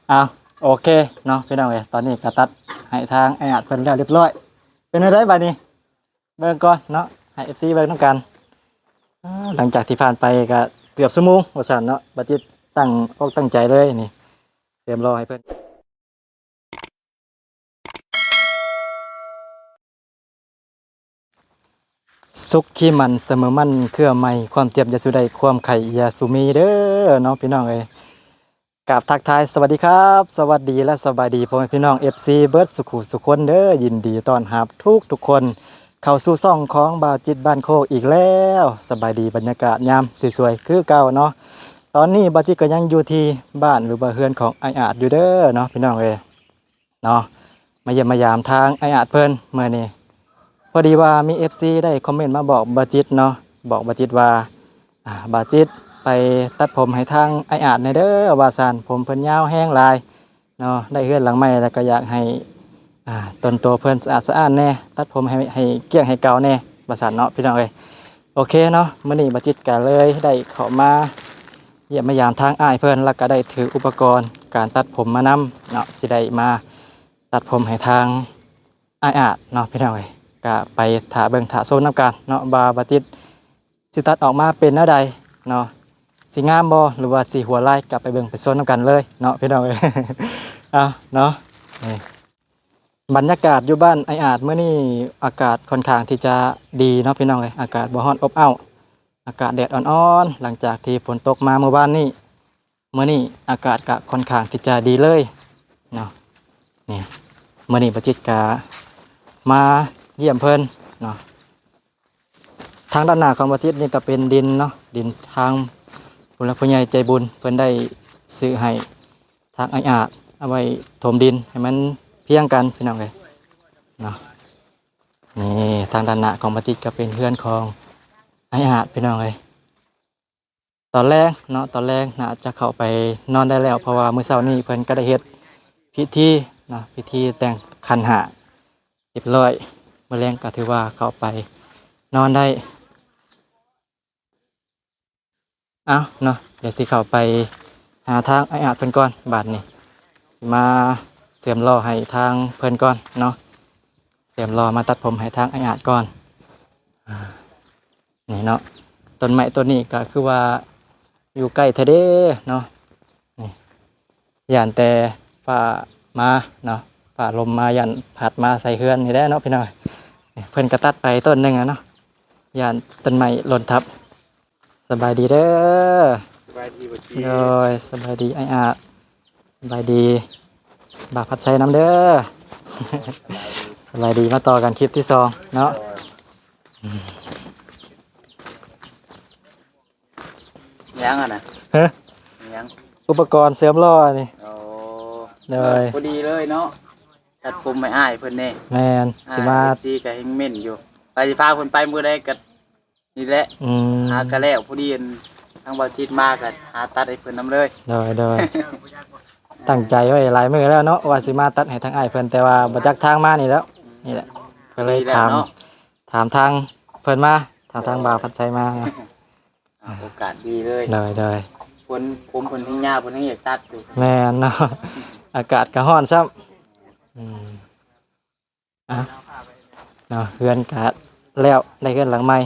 เอาโอเคเนาะพี่น้องเอ้ยตอนนี้ก็ตัดให้ทางไอ้อาจเพิ่นแล้วเรียบร้อยเป็นอะไรบัดนี้เบิ่งก่อนเนาะให้ FC เบิ่งนํกันหลังจากที่ผ่านไปก็เกือบชั่วโมงว่าซั่นเนาะบัดจิตตั้งอกตั้งใจเลยนี่เตรียมรอให้เพิ่นสุขที่มันเสมอมันเครือใหม่ความเจ็บอย่าสุใดความไข่อย่าสุมีเด้อเนาะพี่น้องเอ้ย กับทักทายสวัสดีครับสวัสดีและสบายดีพ่อแม่พี่น้อง FC เบิร์ดสุขุสุขคนเด้อยินดีต้อนรับทุกคนเข้าสู่ซ่องของบ่าวจิตบ้านโคกอีกแล้วสบายดีบรรยากาศยามสวยๆคือเก่าเนาะตอนนี้บ่าวจิตก็ยังอยู่ที่บ้านหรือว่าเฮือนของไออาจอยู่เด้อเนาะพี่น้องเอ้ยเนาะมาเยี่ยมมายามทางไออาจเพิ่นเมื่อนี้พอดีว่ามี FC ได้คอมเมนต์มาบอกบ่าวจิตเนาะบอกบ่าวจิตว่าบ่าวจิต ไปตัดผมให้ทางไออาจในเด้อว่าซานผมเพิ่นยาวแห้งหลายเนาะได้เฮือนหลังใหม่แล้วก็อยากให้ต้นโตเพิ่นสะอาดสะอ้านแน่ตัดผมให้เกลี้ยงให้เก่าแน่ว่าซานเนาะพี่น้องเอ้ยโอเคเนาะมื้อนี้บ่จิตก็เลยได้เข้ามาเยี่ยมมายามทางอ้ายเพิ่นแล้วก็ได้ถืออุปกรณ์การตัดผมมานำเนาะสิได้มาตัดผมให้ทางอ้ายอาจเนาะพี่น้องเอ้ยก็ไปท่าเบิ่งท่าโซนนํกันเนาะบ่จิตสิตัดออกมาเป็นแนวใดเนาะ สีงามบ่หรือว่าสีหัวไล่กลับไปเบิ่งไปโซนน้ำกันเลยเนาะพี่น้องเอ้ย เอาเนาะนี่บรรยากาศอยู่บ้านไออาจเมื่อนี้อากาศค่อนข้างที่จะดีเนาะพี่น้องเอ้ยอากาศบ่ร้อนอบอ้าวอากาศแดดอ่อนๆหลังจากที่ฝนตกมาเมื่อวานนี้เมื่อนี้อากาศก็ค่อนข้างที่จะดีเลยเนาะนี่เมื่อนี้ประจิตกามาเยี่ยมเพิ่นเนาะทางด้านหน้าของประจิตนี่ก็เป็นดินเนาะดินทาง ผู้หลักผู้ใหญ่ใจบุญเพิ่นได้ซื้อให้ทางไออาจเอาไว้ถมดินให้มันเพียงกันพี่น้องเลยเนาะนี่ทางด้านหน้าของมัสยิดก็เป็นเพื่อนของไออาจพี่น้องเลยตอนแรกเนาะตอนแรกน่าจะเข้าไปนอนได้แล้วเพราะว่ามื้อเช้านี้เพิ่นก็ได้เฮ็ดพิธีเนาะพิธีแต่งขันหาเรียบร้อยมื้อแลงก็ถือว่าเข้าไปนอนได้เอาเนาะเดี๋ยวสิเข้าไปหาทางไออาจเพิ่นก่อนบาดนี้สิมาเสียมรอให้ทางเพิ่นก่อนเนาะเสียมรอมาตัดผมให้ทางไออาจก่อนอ่านี่เนาะต้นไม้ต้นนี้ก็คือว่าอยู่ใกล้ทะเลเนาะนี่ย่านแต่ฟ้ามาเนาะฟ้าลมมาย่านพัดมาใส่เฮือนนี่แหละเนาะพี่น้อยนี่เพิ่นก็ตัดไปต้นหนึงอะเนาะย่านต้นไม้หล่นทับสบายดีเด้อ สบายดีบ่จี โดยสบายดีไออาจสบายดีบากพัดชัยน้ำเด้อ สบายดีมาต่อกันคลิปที่สองเนาะ ยังอ่ะนะ เฮ้ย ยัง อุปกรณ์เสริมล้อนี่ โอ้ เลย พอดีเลยเนาะตัดผมไม่อ้ายเพิ่นแน่ แมนสิมา ซีก็เฮงเม่นอยู่ไปสิพาเพิ่นไปมื้อใดก็นี่แหละ อืม หาก็แล้วพอดีทางบ่จิตมาก็หาตัดให้เพิ่นนำเลย โดยตั้งใจไว้หลายมื้อแล้วเนาะว่าสิมาตัดให้ทางอ้ายเพิ่นแต่ว่าบ่จักทางมานี่แล้วนี่แหละก็เลย ดีแว ถาม เนาะ ถามทางเพิ่นมาถามทางบ่าวพัดชัยมา โอกาสดีเลย โดย ผมเพิ่นเฮงยาวเพิ่นเฮงอยากตัดอยู่ แม่นเนาะ อากาศก็ร้อนซ้ำอ่ะเนาะเฮือนกะแล้วได้เฮือนหลังใหม่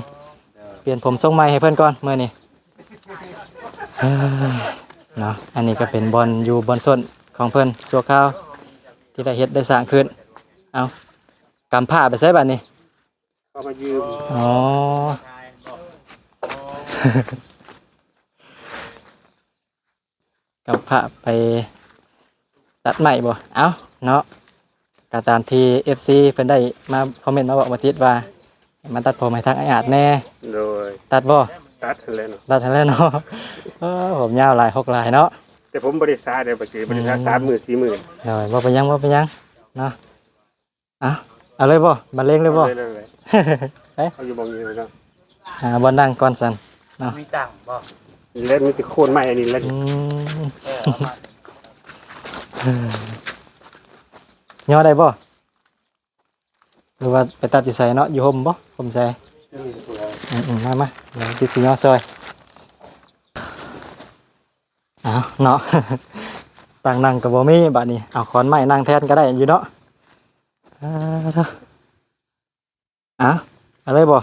เปลี่ยนผมทรงใหม่ให้เพิ่นก่อนมื้อนี้เฮ้ยเนาะอันนี้ก็เป็นบอลอยู่บอลส้นของเพิ่นสัวข้าวที่ได้เฮ็ดได้สร้างขึ้นเอากำผ้าไปใส่บัดนี้ ก็มายืม อ๋อ กำผ้าไปตัดใหม่บ่เอาเนาะก็ตามที่ FC เพิ่นได้มาคอมเมนต์มาบอกว่าจิตว่าให้มาตัดผมให้ทางไออาจแน่ โดย ตัดบ่ ตัดเลยเนาะ ตัดทันแล้วเนาะ ผมยาวหลาย6ลายเนาะ แต่ผมบ่ได้ซาเด้บ่จีบ่ได้ซา30,000 40,000 เดี๋ยวบ่เป็นหยังบ่เป็นหยังเนาะเอาเลยบ่บัดเลงเลยบ่ เลย เอ้ย เอาอยู่บ่มีเนาะ หาบ่นั่งก่อนซั่นเนาะ มีตังค์บ่เล่นมีแต่โคนไม้อันนี้เล่น ย่อได้บ่หรือว่าไปตัดอยู่ไสเนาะอยู่ห่มบ่ห่มไสมาเดี๋ยวจิตสิย่อซอยเอาเนาะ ต่างนั่งก็บ่มีบัดนี้เอาขอนไม้นั่งแทนก็ได้อยู่เนาะอ่าเด้ออ่ะอะไรบ่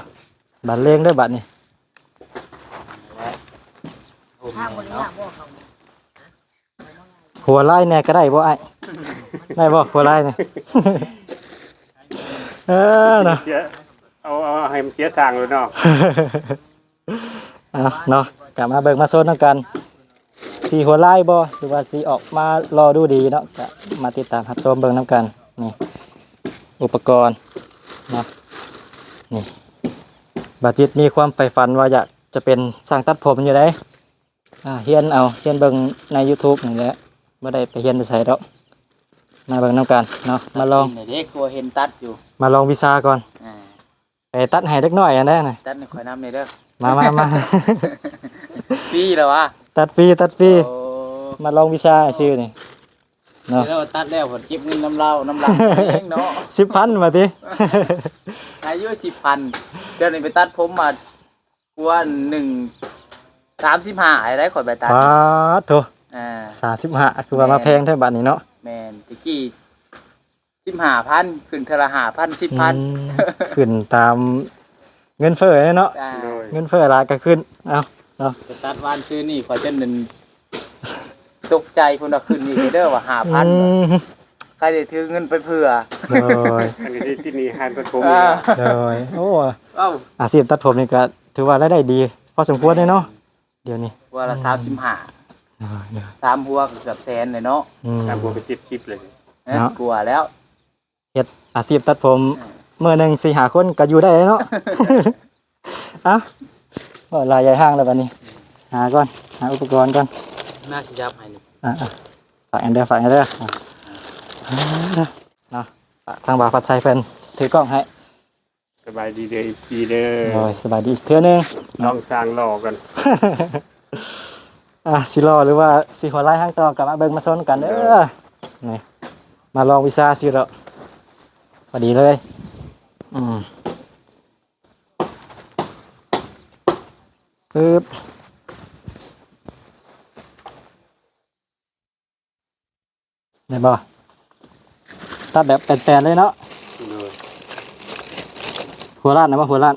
บัดเลงเด้อบัดนี้ ทางบริหารบอกเขา หัวไล่แน่ก็ได้บ่ไอ้ได้บ่หัวไล่เนี่ย เออเนาะ เสียเอาให้มันเสียสร้างเลยเนาะ เอาเนาะกลับมาเบิ่งมาโซนนำกันสีหัวไล่บ่หรือว่าสีออกมารอดูดีเนาะก็มาติดตามรับชมเบิ่งนํกันนี่อุปกรณ์เนาะนี่บาจิตมีความใฝ่ฝันว่าอยากจะเป็นช่างตัดผมอยู่ได้เฮียนเบิ่งใน YouTube นี่แหละบ่ได้ไปเฮียนไสดอกมาเบิ่งนํกันเนาะมาลอง เด็กกลัวเห็นตัดอยู่ มาลองวิชาก่อน อ่า ไปตัดให้เล็กน้อยอันนั้นน่ะ ตัดในข่อยน้ำในเด้อ มา ปีแล้ววะ ตัดฟรี โอ้ มาลองวิชาชื่อนี่เนาะ เดี๋ยวเราตัดแล้วผลเก็บเงินน้ำเหล้าน้ำหลังเองเนาะ 10,000มาติ อายุ10,000เดี๋ยวนี้ไปตัดผมมากว่า1.35อะไรข่อยไปตัด ปาดโถ อ่า 35คือว่ามาแพงเท่าบัดนี้เนาะ แม่นตะกี้15,000ขึ้นเทอละ5,000 10,000 ขึ้นตามเงินเฟ้อเนาะ อ่า โดย เงินเฟ้อหลายก็ขึ้นเอ้า ไปตัดวานซื้อนี่ข่อยจนนึงตกใจพุ่นว่าขึ้นอีกเด้อว่า อื 5,000 ม ใครได้ถือเงินไปเผื่อ โดย อันนี้ที่นี่หานปฐม อ่า โดยโอ้ เอ้า อาชีพตัดผมนี่ก็ถือว่ารายได้ดี พอสมควรเลยเนาะเดี๋ยวนี้ หัวละ35 โดย 3หัวก็เกือบแสนเลยเนาะ อืม ตามบัวไป70เลย นะ เนาะ กลัวแล้ว เฮ็ดอาชีพตัดผมมื้อหนึง4-5คนก็อยู่ได้เนาะ อ่ะว่าลายใหญ่ห้างแล้วบัดนี้ หาก่อนหาอุปกรณ์ก่อน น่าสิยับให้นี่ ฝากอันเด้อเนาะฝากทางบ่าวพัดชัยเพิ่นถือกล้องให้ สบายดีเด้อปีเด้อ โอ้ยสบายดีอีกเทื่อนึง ลองสร้างหล่อกัน สิรอหรือว่าสิหัวไล่ห้างต่อกลับมาเบิ่งมาซ้อนกันเด้อนี่มาลองวิชาสิรอพอดีเลยปึ๊บได้บ่ตัดแบบแปลนๆเลยเนาะ โดย หัวล้านนะว่าหัวล้าน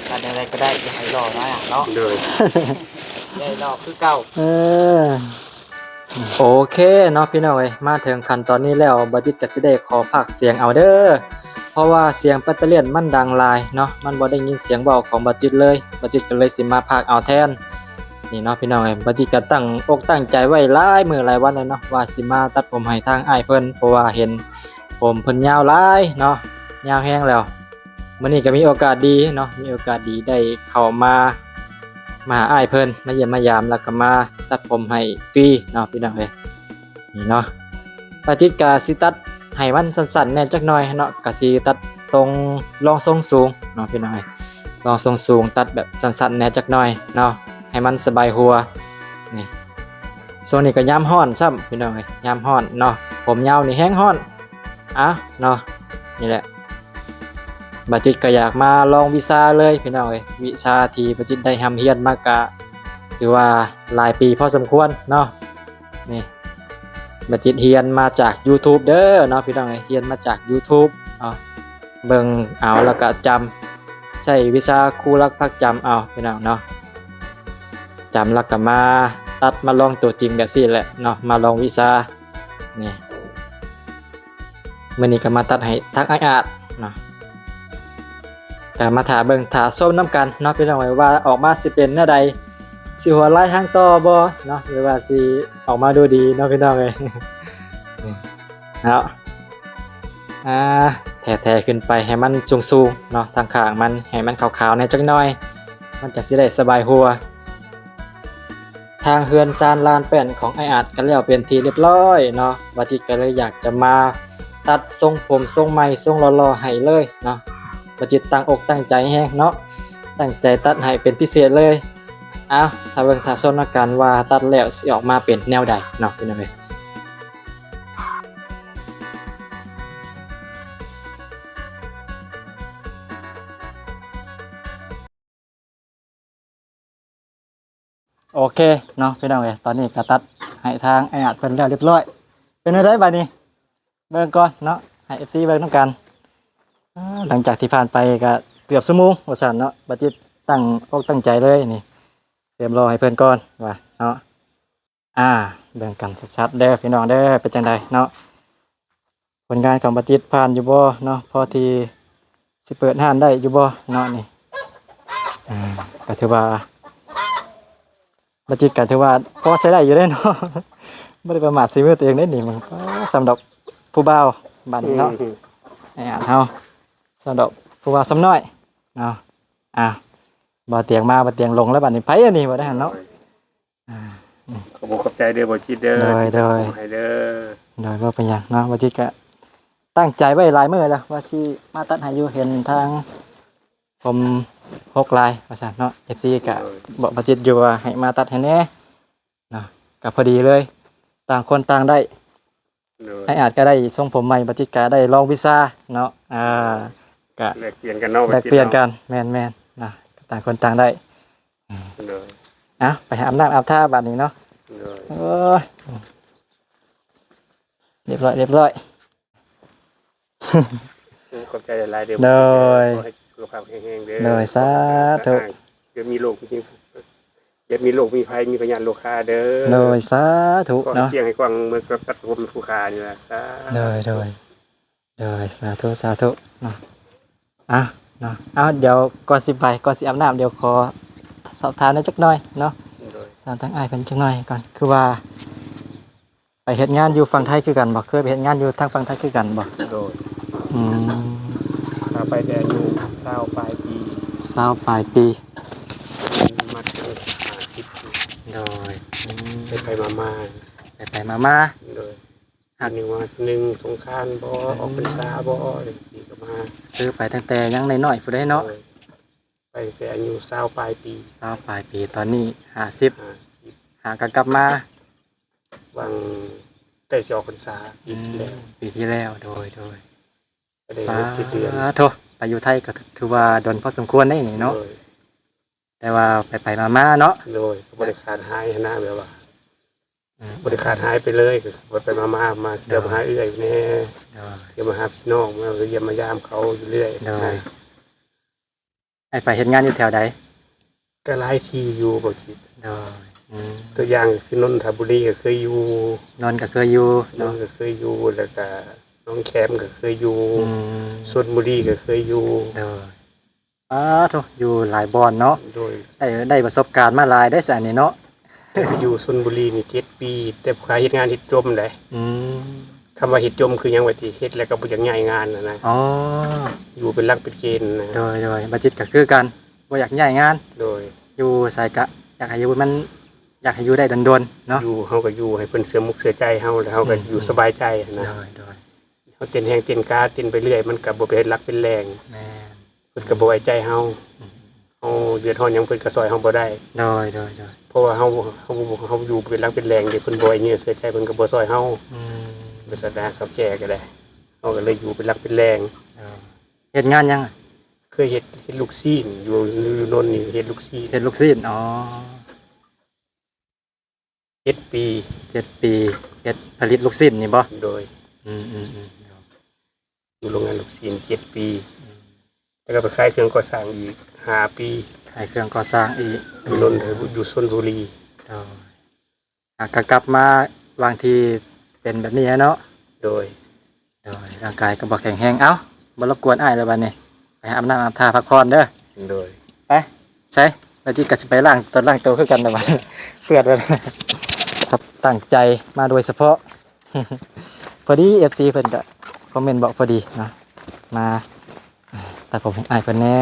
ตัดอะไรก็ได้อย่าให้รอน้อยอ่ะเนาะ โดย อย่าให้รอคือเก่า เออโอเคเนาะพี่น้องเอ้ยมาถึงขั้นตอนนี้แล้วบัจิตก็สิได้ขอพากย์เสียงเอาเด้อเพราะว่าเสียงปัตเตอร์เลียนมันดังหลายเนาะมันบ่ได้ยินเสียงเบาของบัจิตเลยบัจิตก็เลยสิมาพากย์เอาแทนนี่เนาะพี่น้องเอ้ยบัจิตก็ตั้งอกตั้งใจไว้หลายมื้อหลายวันเลยเนาะว่าสิมาตัดผมให้ทางอ้ายเพิ่นเพราะว่าเห็นผมเพิ่นยาวหลายเนาะยาวแฮงแล้วมื้อนี้ก็มีโอกาสดีเนาะมีโอกาสดีได้เข้ามาหาอ้ายเพิ่นมาเยี่ยมมายามแล้วก็มาตัดผมให้ฟรีเนาะพี่น้องเอ้ยนี่เนาะบัจิตก็สิตัดให้มันสั้นๆแน่จักหน่อยเนาะก็สิตัดทรงรองทรงสูงเนาะพี่น้องเอ้ยรองทรงสูงตัดแบบสั้นๆแน่จักหน่อยเนาะให้มันสบายหัวนี่โซนนี้ก็ยามร้อนซ้ำพี่น้องเอ้ยยามร้อนเนาะผมยาวนี่แห้งร้อนเนาะนี่แหละบัจิตก็อยากมาลองวิชาเลยพี่น้องเอ้ยวิชาที่บัจิตได้ทำเรียนมากะถือว่าหลายปีพอสมควรเนาะนี่บัจิตเรียนมาจาก YouTube เด้อเนาะพี่น้องเอ้ยเรียนมาจาก YouTube เบิ่งเอาแล้วก็จำใช้วิชาครูรักภักจำเอาพี่น้องเนาะจำแล้วก็มาตัดมาลองตัวจริงแบบนี้แหละเนาะมาลองวิชานี่มื้อนี้ก็มาตัดให้ทักอ้ายอาดเนาะก็มาถาเบิ่งถาส้มน้ำกันเนาะพี่น้องเอ้ยว่าออกมาสิเป็นแนวใดสิหัวไล่ทางต่อบ่เนาะหรือว่าสิออกมาดูดีเนาะพี่น้องเอ้ย เอาแถขึ้นไปให้มันสูงๆเนาะทางข้างมันให้มันขาวๆในจักหน่อยมันจะสิได้สบายหัวทางเฮือนซานลานแป้นของไออาดกันแล้วเป็นทีเรียบร้อยเนาะวาจิตก็เลยอยากจะมาตัดทรงผมทรงใหม่ทรงหล่อๆให้เลยเนาะวาจิตตั้งอกตั้งใจแฮงเนาะตั้งใจตัดให้เป็นพิเศษเลยถ้าเบิ่งถ้าส้นอาการว่าตัดแล้วสิออกมาเป็นแนวใดเนาะเป็นจังได โอเคเนาะพี่น้องเอ้ยตอนนี้ก็ตัดให้ทางไอ้อาจเพิ่นแล้วเรียบร้อยเป็นอะไรบัดนี้เบิ่งก่อนเนาะให้ FC เบิ่งนํกันหลังจากที่ผ่านไปก็เกือบชั่วโมงว่าซั่นเนาะบัดจิตตั้งอกตั้งใจเลยนี่เตรียมรอให้เพิ่นก่อนว่าเนาะเบิ่งกันชัดๆเด้อพี่น้องเด้อเป็นจังไดเนาะผลงานของบัดจิตผ่านอยู่บ่เนาะพอที่สิเปิดห้านได้อยู่บ่เนาะนี่ก็ถือว่าบัดจิตก็ถือว่าพอใช้ได้อยู่เด้เนาะ บ่ได้ประมาทชีวิตตัวเองได้นี่มันสำหรับผู้บ่าวบ้านนี้เนาะไอ้อาเฮาสำหรับผู้บ่าวสำน้อยเนาะบ่เตียงมาบ่เตียงลงแล้วบัดนี้ไผอันนี้บ่ได้หั่นเนาะ ขอบคุณใจเด้อบ่จิตเด้อ โดย ให้เด้อ โดยบ่เป็นหยังเนาะบัดจิตก็ตั้งใจไว้หลายมื้อแล้วว่าสิมาตัดให้อยู่เห็นทางผม6ลายว่าซั่นเนาะ FC ก็บอกบัดจิตอยู่ว่าให้มาตัดให้แหน่เนาะก็พอดีเลยต่างคนต่างได้ โดย ให้อาจก็ได้ทรงผมใหม่บัดจิตก็ได้ลองวิชาเนาะก็ แลกเปลี่ยนกันเนาะ แลกเปลี่ยนกันแม่นนะต่างคนต่างได้ โดย ไปอาบน้ำอาบท่าบัดนี้เนาะ โดย โอ้ยเรียบร้อย ขอบใจหลายๆเด้อ โดย ขอให้สุขภาพแข็งๆเด้อ โดยสาธุ เดี๋ยวมีโรคอย่ามีโรคมีภัยมีพยานโรคาเด้อ โดยสาธุ ก็ เนาะ เที่ยงให้กว้างเมื่อตัดผมผู้ค้านี่ล่ะสา โดยสาธุเนาะเนาะเอาเดี๋ยวก่อนสิไปก่อนสิอาบน้ำเดี๋ยวขอสอบถามหน่อยจักหน่อยเนาะ โดย ถามทางอ้ายเพิ่นจักหน่อยก่อนคือว่า ไปเฮ็ดงานอยู่ฝั่งไทยคือกันบ่เคยไปเฮ็ดงานอยู่ทางฝั่งไทยคือกันบ่ โดย อืม ถ้าไปแต่อายุ20ปลายปี 20ปลายปี มาถึง50ปี โดย ไปมา ไปมา ๆโดยอันหนึงว่าหนึ่งสงกรานต์บ่ออกพรรษาบ่จังซี่ก็มา คือไปตั้งแต่ยังน้อยๆผู้ใดเนาะ โดยไปแต่อายุ20ปลายปี 20ปลายปีตอนนี้50 50 หากันกลับมา วังได้สิออกพรรษาปีที่แล้ว ปีที่แล้วโดย ก็ได้6เดือน โทไปอยู่ไทยก็ถือว่าโดนพอสมควรได้นี่เนาะ โดย แต่ว่าไปมาๆเนาะ โดยบริขาดหายนะแบบว่าบริขาดหายไปเลยคือไปมาเดี๋ยวมาหาเอื้อยแน่เดี๋ยวมาหาพี่น้องมาเยี่ยมมายามเขาอยู่เรื่อย โดยไอ้ไปเฮ็ดงานอยู่แถวใด ก็หลายที่อยู่บ่คิด โดย ตัวอย่างคือนนทบุรีก็เคยอยู่ นอนก็เคยอยู่ น้อง เนาะ ก็เคยอยู่แล้วก็น้องแคมก็เคยอยู่ อืม ชลบุรีก็เคยอยู่ โดยโทอยู่หลายบอนเนาะ โดย ได้ประสบการณ์มาหลายได้ซะนี่เนาะ แต่ไปอยู่ชลบุรีนี่7 ปี แต่ขายเฮ็ดงานเฮ็ดจมได้ อืม คำว่าเฮ็ดจมคือหยังว่าที่เฮ็ดแล้วก็บ่อยากย้ายงานนะ อ๋อ อยู่เป็นหลักเป็นเกณฑ์นะ โดยบัดจิตก็คือกันบ่อยากย้ายงาน โดย อยู่ใส่กะอยากให้อยู่มันอยากให้อยู่ได้ดนๆเนาะ อยู่เฮาก็อยู่ให้เพิ่นเสื่อมมุกเสื่อใจเฮาแล้วเฮาก็อยู่สบายใจนะ โดย เฮาเต้นแฮงเต้นกาเต้นไปเรื่อยมันก็บ่เป็นหลักเป็นแรง แม่น เพิ่นก็บ่ไว้ใจเฮาเฮาเดือดร้อนหยังเพิ่นก็ซอยเฮาบ่ได้ โดย เพราะว่าเฮาอยู่เป็นหลักเป็นแรงเดี๋ยวเพิ่นบ่ไว้เนื้อเสื่อใจเพิ่นก็บ่ซอยเฮา อืม เพิ่นก็ได้กับแก่ก็ได้เฮาก็เลยอยู่เป็นหลักเป็นแรง เฮ็ดงานยังอะ เคยเฮ็ดลูกซีนอยู่นนท์นี่เฮ็ดลูกซีน เฮ็ดลูกศิษย์7 ปี 7 ปีเฮ็ดผลิตลูกศิษย์นี่บ่ โดย อืม อยู่โรงงานลูกซีน7 ปีแล้วก็ไปขายเครื่องก่อสร้างอีก5 ปี ขายเครื่องก่อสร้างอีก อยู่นนท์อยู่ชลบุรี ก็กลับมาบางทีเป็นแบบนี้เนาะ โดย ร่างกายก็บ่แข็งแรงเอ้าบ่รบกวนอ้ายแล้วบัดนี้ไปอาบน้ำอาบท่าพักผ่อนเด้อ โดย ไปใช่แล้วจิก็สิไปล้างตัวคือกันนะบัดนี้เปื้อนเลยครับตั้งใจมาโดยเฉพาะ พอดี FC เพิ่นก็คอมเมนต์บอกพอดีเนาะมาแต่ผมอ้ายเพิ่นแน่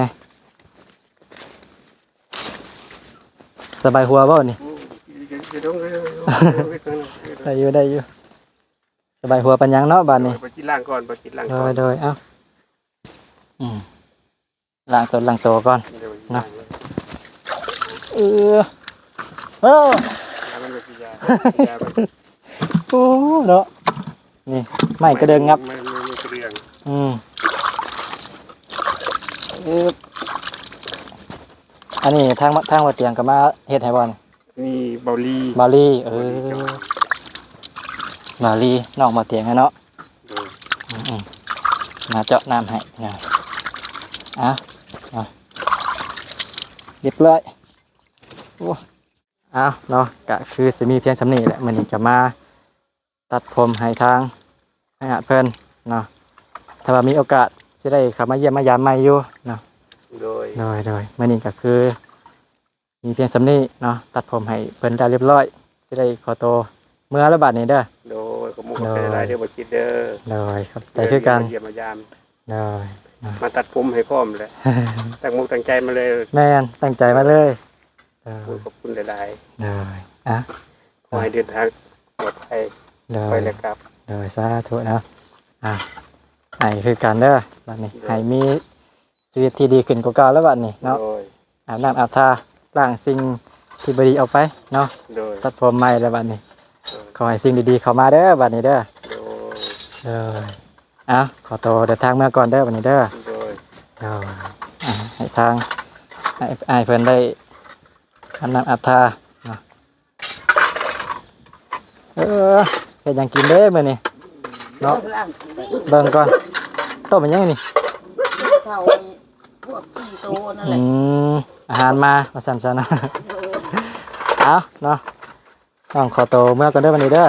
สบายหัวบ่นี่ได้อยู่สบายหัวปัญญังเนาะบัดนี้ ไปกินล่างก่อนไปกินล่างก่อน โดยเอ้าล้างตัวก่อนเนาะเออมันเป็นยา โอ้เนาะนี่ไม่กระเดิงงับ ไม่กระเดือง อันนี้ทางว่าเตียงก็มาเฮ็ดให้บ่นี่ มีเบาลี บาลีบาลีน้องมาเตียงให้เนาะ โดย อืมมาเจาะน้ำให้นะอ่ะเรียบร้อยโอ้เอาเนาะก็คือสิมีเพียงสำนีแหละมันนี้จะมาตัดผมให้ทางให้เพิ่นเนาะถ้าว่ามีโอกาสจะได้เข้ามาเยี่ยมมายามใหม่อยู่เนาะ โดย โดยมันนี้ก็คือมีเพียงสำนีเนาะตัดผมให้เพิ่นได้เรียบร้อยจะได้ขอโตวเมื่อระบาดนี้เด้อ โดยขโมยกับใจร้ายเด้อบ่คิดเด้อ โดยครับใจคือกัน เยี่ยมมายาม โดย มาตัดผมให้พร้อมเลยตั้งมุกตั้งใจมาเลย แม่นตั้งใจมาเลยขอบคุณหลาย โดยอ่ะ ๆขอให้เดินทางปลอดภัย โด ไป ย เลยครับ โดยสาธุเนาะให้คือกันเด้อบัดนี้ให้มีชีวิตที่ดีขึ้นกว่าเก่าแล้วบัดนี้เนาะ โดย อาบน้ำอาบท่าล้างสิ่งที่บ่ดีออกไปเนาะ โดย ตัดผมใหม่แล้วบัดนี้ขอให้สิ่งดีๆเข้ามาเด้อบัดนี้เด้อ โดย ขอตัวเดินทางมาก่อนเด้อบัดนี้เด้อ โดย ให้ทางให้เพิ่นได้อาบน้ำอาบท่าเนาะเฮ็ดหยังกินเด้อมื้อนี้เนาะ ล่าง เบิ่งก่อนต้มมันยังไงนี่ เขาพวกที่โตนั่นแห อื ละ มอาหารมาสั่นๆเนาะ เอาเนาะต้องขอตัวเมื่อก่อนเด้อวันนี้เด้อ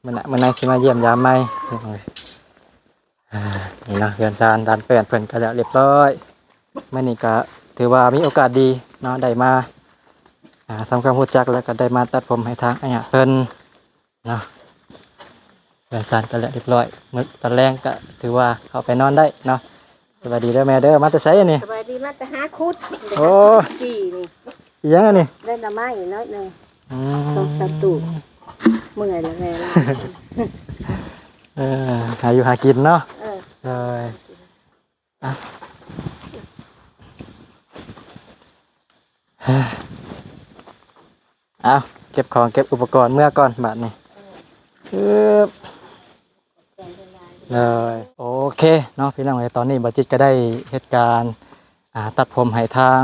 มันนายสิมาเยี่ยมยามใหม่นี่เนาะเรือนซานด้านเพิ่นก็แล้วเรียบร้อยมื้อนี้ก็ถือว่ามีโอกาสดีเนาะได้มาทำความรู้จักแล้วก็ได้มาตัดผมให้ทางเพิ่นเนาะเรือนซานก็แล้วเรียบร้อยมื้อตอนแรกก็ถือว่าเข้าไปนอนได้เนาะสวัสดีเด้อแม่เด้อมาแต่ไสอันนี้ สบายดีมากแต่หาคุด โอ้ จีนี่ อีหยังอันนี้ ได้ละไม้น้อยหนึง อื สองสามตู้เมื่อยแล้วแม่ล่ะ หาอยู่หากินเนาะ เออ เลยเอาเก็บของเก็บอุปกรณ์เมื่อก่อนบาทนี่เลยโอเคเนาะพี่น้องตอนนี้บัจิตก็ได้เหตุการณ์ตัดผมให้ทาง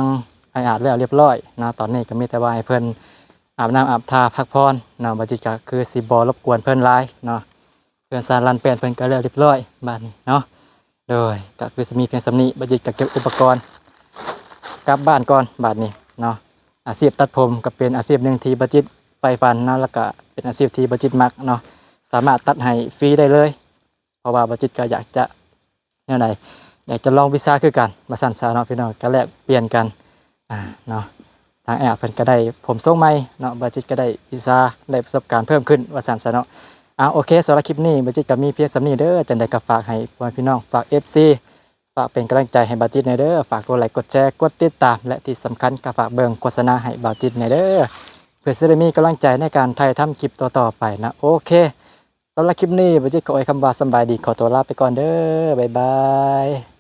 ให้อาบแล้วเรียบร้อยนะตอนนี้ก็มีแต่ว่าให้เพิ่นอาบน้ำอาบท่าพักผ่อนเนาะบัจิตก็คือสิบ่รบกวนเพิ่นหลายเนาะเพิ่นสารลันแปลนเพิ่นก็แล้วเรียบร้อยบาดนี้เนาะโดยก็คือสิมีเพียงสำนี้บัจิตก็เก็บอุปกรณ์กลับบ้านก่อนบาดนี้เนาะอาชีพตัดผมก็เป็นอาชีพหนึ่งที่บัจิตใฝ่ฝันเนาะแล้วก็เป็นอาชีพที่บัจิตมักเนาะสามารถตัดให้ฟรีได้เลยเพราะว่าบัจิตก็อยากจะแนวไหนอยากจะลองวิชาคือกันมาสั่นสาเนาะพี่น้องก็แลกเปลี่ยนกันเนาะทางแอบเพิ่นก็ได้ผมทรงใหม่เนาะบัจิตก็ได้วิชาได้ประสบการณ์เพิ่มขึ้นว่าสั่นสาเนาะโอเคสำหรับคลิปนี้บัจิตก็มีเพียงสำนี้เด้อจังได๋ก็ฝากให้พ่อพี่น้องฝาก FC ฝากเป็นกำลังใจให้บัจิตในเด้อฝากกดไลค์กดแชร์กดติดตามและที่สำคัญก็ฝากเบิ่งโฆษณาให้บัจิตในเด้อเพื่อจะได้มีกำลังใจในการถ่ายทำคลิปต่อๆไปนะโอเคสำหรับคลิปนี้บัจิตก็ขอให้คำว่าสำบายดีขอตัวลาไปก่อนเด้อบ๊ายบาย